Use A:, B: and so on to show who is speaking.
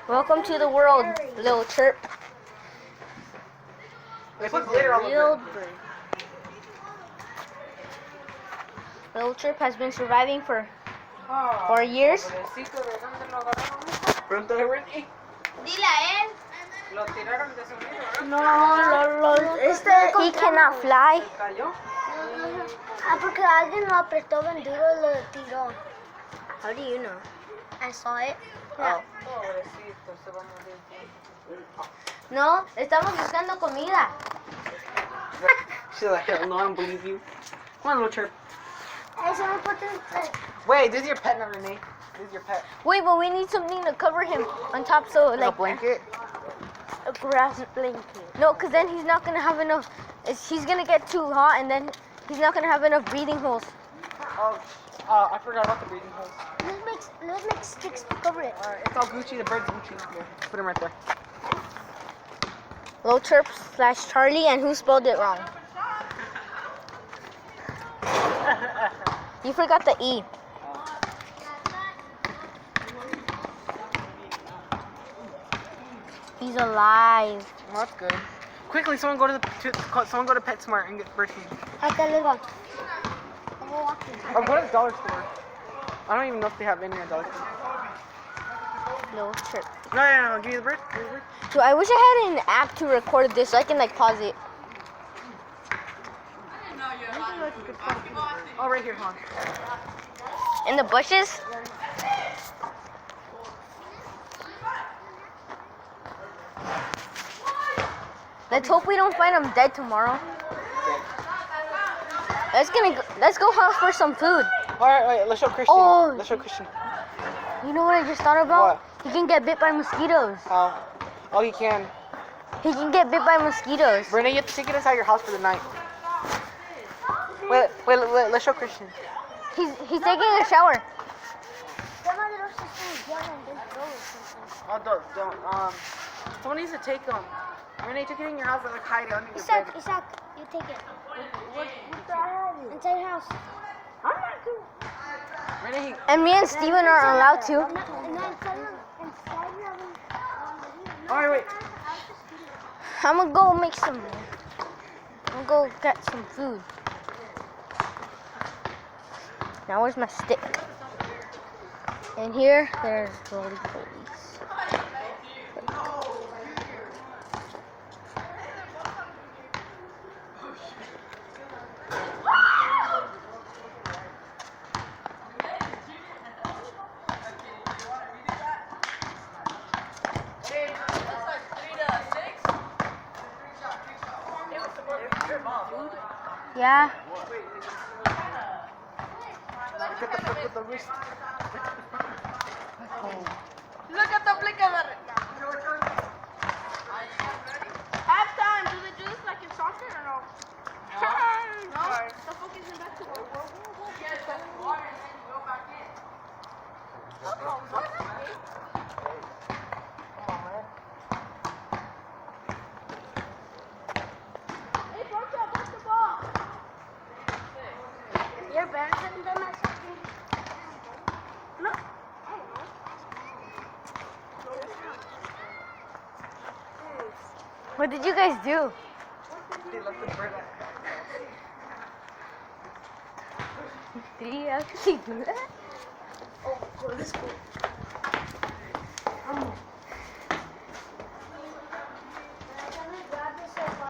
A: Welcome to the world, little chirp.
B: They put glitter all
A: Real
B: over
A: bird. Little chirp has been surviving for 4 years.
B: Pregúntale a Ricky.
C: Dile a él.
B: Lo tiraron de su nido,
A: No, he cannot fly.
B: ¿Se cayó?
C: Ah, porque alguien lo apretó bien duro y lo tiró.
A: How do you know?
C: I saw it.
B: Oh. Pobrecito, se va a morir.
A: No, estamos buscando comida.
B: She's like, hell no, I don't believe you. Come on, little chirp.
C: Eso me put
B: Wait, this is your pet now, Renee. This is your pet.
A: Wait, but we need something to cover him on top, so
B: Like a
A: like
B: blanket?
A: a grass blanket. No, because then he's not gonna have enough. He's gonna get too hot, and then he's not gonna have enough breathing holes.
B: Oh, I forgot about the breathing holes.
C: Let's make sticks to cover it.
B: Alright, it's all Gucci. The bird's Gucci. Here, put him right there.
A: Low chirp / Charlie, and who spelled it wrong? You forgot the E. He's alive.
B: Well, that's good. Quickly, someone go to PetSmart and get bird food.
C: Okay, let's go.
B: Or go to the dollar store. I don't even know if they have any at dollar store.
A: Low chirp.
B: No, give me the bird. Give me the bird.
A: So I wish I had an app to record this so I can like pause it.
B: Oh, right here, hon.
A: In the bushes? Let's hope we don't find him dead tomorrow. Let's go hunt for some food.
B: Alright, wait, let's show Christian.
A: Oh.
B: Let's show Christian.
A: You know what I just thought about? He can get bit by mosquitoes.
B: How? Oh, he can.
A: He can get bit by mosquitoes.
B: Renee, you have to take it inside your house for the night. Wait, let's show Christian.
A: He's taking a shower.
B: Oh, don't. Someone needs to take them. Renee, take it in your house and like hide it under your
C: Isaac,
B: bed.
C: Isaac, you take it. Inside your house. I'm not doing
B: Renee,
A: And me and Steven are allowed to.
B: alright, wait.
A: I'm gonna go make some. I'm gonna go get some food. Now where's my stick? And here, there's roly polies. Yeah.
B: Look at the flip with the wrist.
C: Look at the flick of it. Half time. Do they do this like in soccer or no? No. The fuck is in basketball? Hey, punch the ball. Your parents haven't done that since no.
A: What did you guys do?
B: They left the bird.
A: Did you actually do that?
B: Oh, this cool.